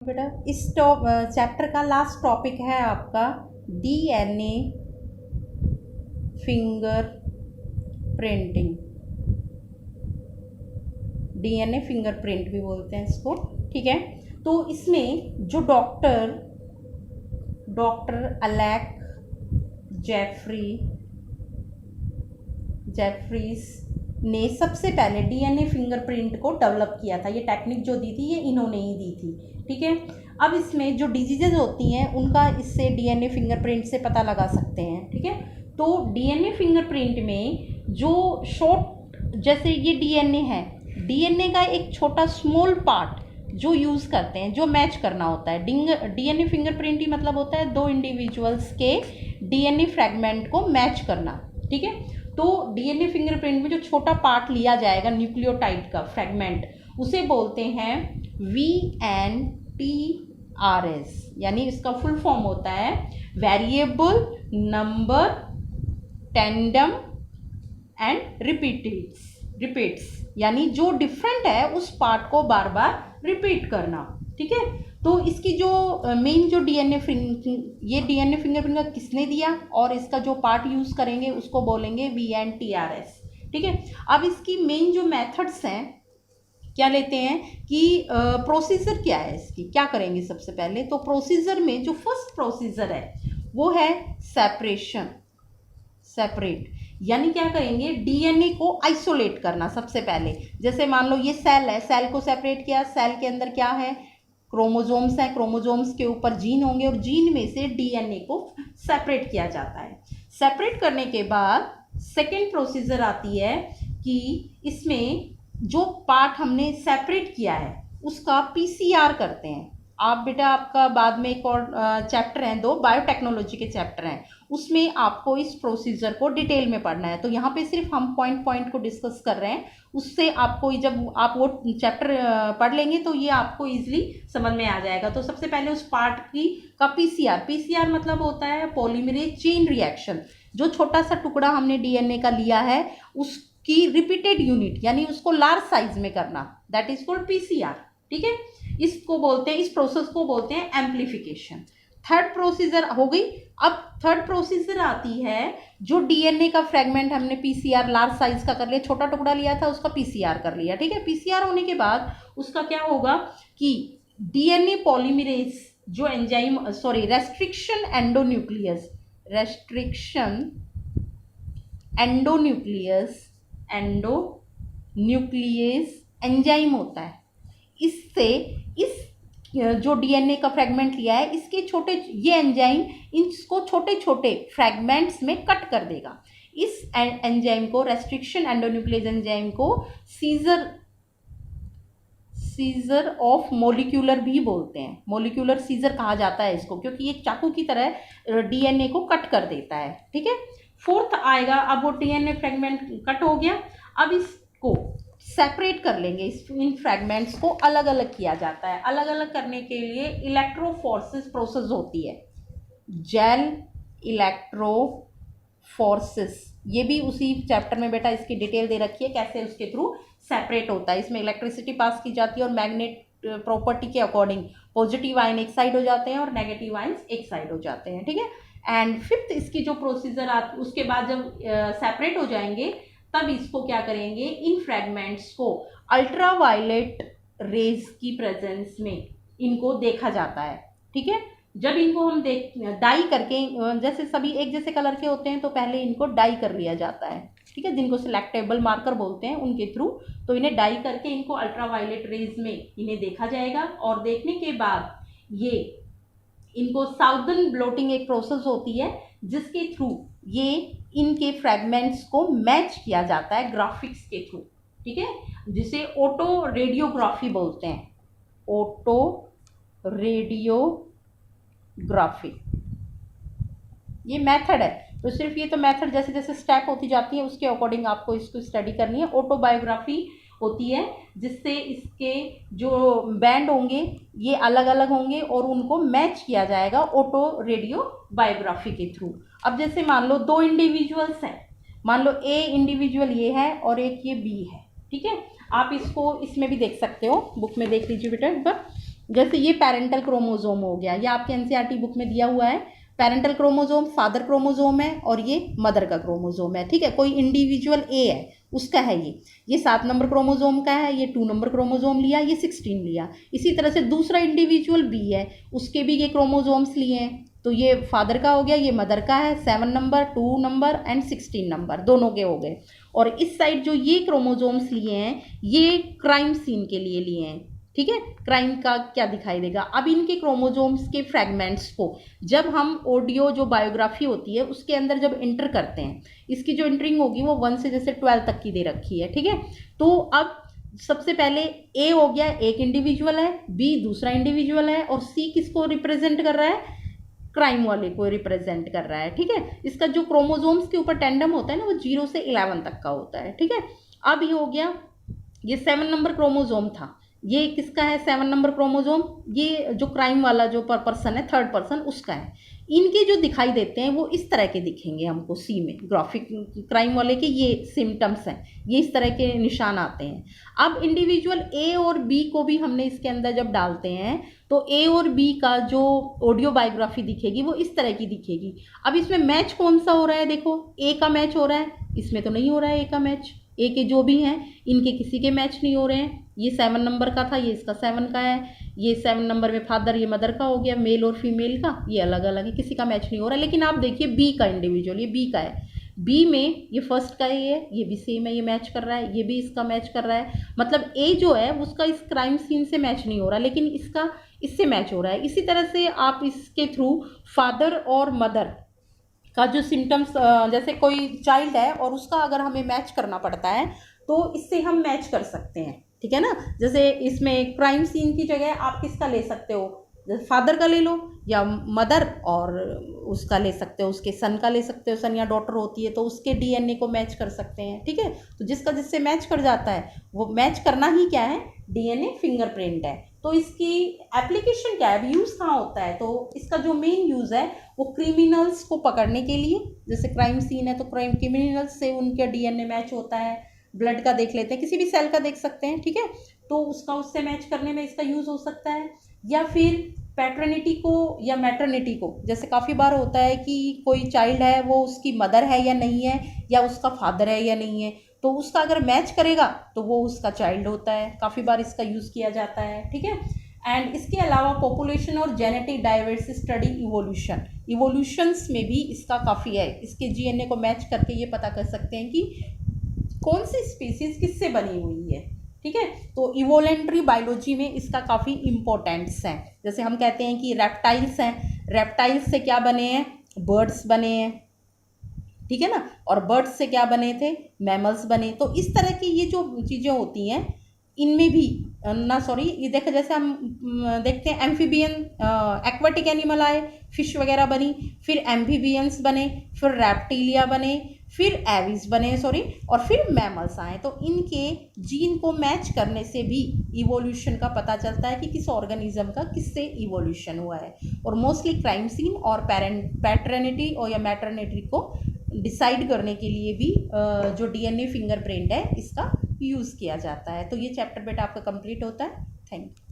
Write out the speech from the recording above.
बेटा इस चैप्टर का लास्ट टॉपिक है आपका DNA finger printing. DNA fingerprint भी बोलते हैं इसको, ठीक है। तो इसमें जो डॉक्टर अलैक जेफरीज ने सबसे पहले डीएनए फिंगरप्रिंट को डेवलप किया था। ये टेक्निक जो दी थी ये इन्होंने ही दी थी, ठीक है। अब इसमें जो डिजीजेज होती हैं उनका इससे डीएनए फिंगरप्रिंट से पता लगा सकते हैं, ठीक है। तो डीएनए फिंगरप्रिंट में जो शॉर्ट, जैसे ये डीएनए है, डीएनए का एक छोटा स्मॉल पार्ट जो यूज़ करते हैं, जो मैच करना होता है। डीएनए फिंगरप्रिंट ही मतलब होता है दो इंडिविजुअल्स के डीएनए फ्रैगमेंट को मैच करना, ठीक है। तो डीएनए फिंगरप्रिंट में जो छोटा पार्ट लिया जाएगा न्यूक्लियोटाइड का फ्रैगमेंट, उसे बोलते हैं VNTRS, यानी इसका फुल फॉर्म होता है variable number tandem and repeats, यानी जो डिफरेंट है उस पार्ट को बार बार रिपीट करना, ठीक है। तो इसकी जो मेन जो डीएनए फिंगरप्रिंट का किसने दिया और इसका जो पार्ट यूज करेंगे उसको बोलेंगे VNTRS, ठीक है। अब इसकी मेन जो मेथड्स हैं क्या लेते हैं कि प्रोसीजर क्या है इसकी, क्या करेंगे सबसे पहले। तो प्रोसीजर में जो फर्स्ट प्रोसीजर है वो है सेपरेट, यानी क्या करेंगे, डीएनए को आइसोलेट करना सबसे पहले। जैसे मान लो ये सेल है, सेल को सेपरेट किया, सेल के अंदर क्या है, क्रोमोजोम्स हैं, क्रोमोजोम्स के ऊपर जीन होंगे और जीन में से डीएनए को सेपरेट किया जाता है। सेपरेट करने के बाद सेकेंड प्रोसीजर आती है कि इसमें जो पार्ट हमने सेपरेट किया है उसका पीसीआर करते हैं। आप बेटा, आपका बाद में एक और चैप्टर हैं, 2 बायोटेक्नोलॉजी के चैप्टर हैं, उसमें आपको इस प्रोसीजर को डिटेल में पढ़ना है। तो यहाँ पे सिर्फ हम पॉइंट को डिस्कस कर रहे हैं, उससे आपको जब आप वो चैप्टर पढ़ लेंगे तो ये आपको इजीली समझ में आ जाएगा। तो सबसे पहले उस पार्ट का पीसीआर मतलब होता है पॉलीमरेज चेन रिएक्शन। जो छोटा सा टुकड़ा हमने डीएनए का लिया है उसकी रिपीटेड यूनिट, यानी उसको लार्ज साइज में करना, दैट इज कॉल्ड पीसीआर, ठीक है। इसको बोलते हैं, इस प्रोसेस को बोलते हैं एम्प्लीफिकेशन। थर्ड प्रोसीजर हो गई। अब थर्ड प्रोसीजर आती है जो डीएनए का फ्रेगमेंट हमने पीसीआर लार्ज साइज का कर लिया, छोटा टुकड़ा लिया था उसका पीसीआर कर लिया, ठीक है। पीसीआर होने के बाद उसका क्या होगा कि डीएनए पॉलीमरेज जो एंजाइम रेस्ट्रिक्शन एंडोन्यूक्लियस एंजाइम होता है। इससे इस जो डीएनए का फ्रेगमेंट लिया है इसके ये एंजाइम इसको छोटे छोटे फ्रेगमेंट्स में कट कर देगा। इस एंजाइम को, रेस्ट्रिक्शन एंडोन्यूक्लियस एंजाइम को सीजर ऑफ मोलिक्यूलर भी बोलते हैं। मोलिक्यूलर सीजर कहा जाता है इसको, क्योंकि ये चाकू की तरह डीएनए को कट कर देता है, ठीक है। फोर्थ आएगा, अब वो डीएनए फ्रेगमेंट कट हो गया, अब इसको सेपरेट कर लेंगे। इन फ्रैगमेंट्स को अलग अलग किया जाता है। अलग अलग करने के लिए इलेक्ट्रोफोरेसिस प्रोसेस होती है, जेल इलेक्ट्रोफोरेसिस। ये भी उसी चैप्टर में बेटा इसकी डिटेल दे रखी है कैसे उसके थ्रू सेपरेट होता है। इसमें इलेक्ट्रिसिटी पास की जाती है और मैग्नेट प्रॉपर्टी के अकॉर्डिंग पॉजिटिव आयन एक साइड हो जाते हैं और नेगेटिव आयन्स एक साइड हो जाते हैं, ठीक है। एंड फिफ्थ इसकी जो प्रोसीजर आती, उसके बाद जब सेपरेट हो जाएंगे तब इसको क्या करेंगे, इन फ्रैगमेंट्स को अल्ट्रावायलेट रेज की प्रेजेंस में इनको देखा जाता है, ठीक है। जब इनको हम डाई करके, जैसे सभी एक जैसे कलर के होते हैं तो पहले इनको डाई कर लिया जाता है, ठीक है, जिनको सिलेक्टेबल मार्कर बोलते हैं उनके थ्रू। तो इन्हें डाई करके इनको अल्ट्रावायलेट रेज में इन्हें देखा जाएगा और देखने के बाद ये इनको साउदर्न ब्लोटिंग एक प्रोसेस होती है जिसके थ्रू ये इनके फ्रैगमेंट्स को मैच किया जाता है ग्राफिक्स के थ्रू, ठीक है, जिसे ऑटो रेडियोग्राफी बोलते हैं। ऑटो रेडियोग्राफी ये मेथड है। तो सिर्फ ये तो मेथड जैसे जैसे स्टेप होती जाती है उसके अकॉर्डिंग आपको इसको स्टडी करनी है। ऑटोबायोग्राफी होती है जिससे इसके जो बैंड होंगे ये अलग अलग होंगे और उनको मैच किया जाएगा ऑटो रेडियो बायोग्राफी के थ्रू। अब जैसे मान लो 2 इंडिविजुअल्स हैं, मान लो ए इंडिविजुअल ये है और एक ये बी है, ठीक है। आप इसको इसमें भी देख सकते हो, बुक में देख लीजिए बेटा एक बार। जैसे ये पेरेंटल क्रोमोसोम हो गया, ये आपके एनसीईआरटी बुक में दिया हुआ है। पेरेंटल क्रोमोसोम फादर क्रोमोसोम है और ये मदर का क्रोमोसोम है, ठीक है। कोई इंडिविजुअल ए है उसका है ये 7 नंबर क्रोमोसोम का है, ये 2 नंबर क्रोमोसोम लिया, ये 16 लिया। इसी तरह से दूसरा इंडिविजुअल बी है, उसके भी ये क्रोमोसोम्स लिए हैं, तो ये फादर का हो गया, ये मदर का है, 7 नंबर 2 नंबर एंड 16 नंबर दोनों के हो गए। और इस साइड जो ये क्रोमोसोम्स लिए हैं ये क्राइम सीन के लिए लिए हैं, ठीक है। क्राइम का क्या दिखाई देगा, अब इनके क्रोमोसोम्स के फ्रैगमेंट्स को जब हम ऑडियो जो बायोग्राफी होती है उसके अंदर जब एंटर करते हैं, इसकी जो एंटरिंग होगी वो 1 से जैसे 12 तक की दे रखी है, ठीक है। तो अब सबसे पहले ए हो गया, एक इंडिविजुअल है, बी दूसरा इंडिविजुअल है, और सी किसको रिप्रेजेंट कर रहा है, क्राइम वाले को रिप्रेजेंट कर रहा है, ठीक है। इसका जो क्रोमोसोम्स के ऊपर टेंडम होता है ना वो 0 से 11 तक का होता है, ठीक है। अब ये हो गया, ये 7 नंबर क्रोमोसोम था, ये किसका है 7 नंबर क्रोमोसोम, ये जो क्राइम वाला जो पर्सन है, थर्ड पर्सन उसका है। इनके जो दिखाई देते हैं वो इस तरह के दिखेंगे हमको सी में, ग्राफिक क्राइम वाले के ये सिम्टम्स हैं, ये इस तरह के निशान आते हैं। अब इंडिविजुअल ए और बी को भी हमने इसके अंदर जब डालते हैं तो ए और बी का जो ऑडियो बायोग्राफी दिखेगी वो इस तरह की दिखेगी। अब इसमें मैच कौन सा हो रहा है, देखो ए का मैच हो रहा है, इसमें तो नहीं हो रहा है ए का मैच, ए के जो भी हैं इनके किसी के मैच नहीं हो रहे हैं। ये 7 नंबर का था, ये इसका 7 का है, ये 7 नंबर में फादर ये मदर का हो गया, मेल और फीमेल का, ये अलग अलग है, किसी का मैच नहीं हो रहा है। लेकिन आप देखिए बी का इंडिविजुअल, ये बी का है, बी में ये फर्स्ट का ही है, ये भी सेम है, ये मैच कर रहा है, ये भी इसका मैच कर रहा है। मतलब ए जो है उसका इस क्राइम सीन से मैच नहीं हो रहा, लेकिन इसका इससे मैच हो रहा है। इसी तरह से आप इसके थ्रू फादर और मदर का जो सिम्टम्स, जैसे कोई चाइल्ड है और उसका अगर हमें मैच करना पड़ता है तो इससे हम मैच कर सकते हैं, ठीक है ना। जैसे इसमें क्राइम सीन की जगह आप किसका ले सकते हो, जैसे फादर का ले लो या मदर और उसका ले सकते हो, उसके सन का ले सकते हो, सन या डॉटर होती है तो उसके डीएनए को मैच कर सकते हैं, ठीक है। तो जिसका जिससे मैच कर जाता है वो मैच करना ही क्या है, डीएनए फिंगरप्रिंट है। तो इसकी एप्लीकेशन क्या है, यूज़ कहाँ होता है, तो इसका जो मेन यूज़ है वो क्रिमिनल्स को पकड़ने के लिए, जैसे क्राइम सीन है तो क्राइम क्रिमिनल्स से उनका डीएनए मैच होता है। ब्लड का देख लेते हैं, किसी भी सेल का देख सकते हैं, ठीक है, तो उसका उससे मैच करने में इसका यूज़ हो सकता है। या फिर पैटर्निटी को या मैटरनिटी को, जैसे काफ़ी बार होता है कि कोई चाइल्ड है वो उसकी मदर है या नहीं है, या उसका फादर है या नहीं है, तो उसका अगर मैच करेगा तो वो उसका चाइल्ड होता है, काफ़ी बार इसका यूज़ किया जाता है, ठीक है। एंड इसके अलावा पॉपुलेशन और जेनेटिक डाइवर्सिटी स्टडी इवोल्यूशंस में भी इसका काफ़ी है, इसके जीएनए को मैच करके ये पता कर सकते हैं कि कौन सी स्पीसीज किससे बनी हुई है, ठीक है। तो इवोलेंट्री बायोलॉजी में इसका काफ़ी इम्पोर्टेंस है। जैसे हम कहते हैं कि रेप्टाइल्स हैं, रेप्टाइल्स से क्या बने हैं, बर्ड्स बने हैं, ठीक है ना, और बर्ड्स से क्या बने थे, मैमल्स बने। तो इस तरह की ये जो चीज़ें होती हैं इनमें भी ये देखो, जैसे हम देखते हैं एम्फीबियन एक्वाटिक एनिमल आए, फिश वगैरह बनी, फिर एम्फीबियंस बने, फिर रेप्टिलिया बने, फिर एविस बने और फिर मैमल्स आए। तो इनके जीन को मैच करने से भी इवोल्यूशन का पता चलता है कि किस ऑर्गेनिज्म का किससे इवोल्यूशन हुआ है। और मोस्टली क्राइम सीन और पैटर्निटी और या मैटरनिटी को डिसाइड करने के लिए भी जो डीएनए फिंगरप्रिंट है इसका यूज़ किया जाता है। तो ये चैप्टर बेटा आपका कंप्लीट होता है। Thank you.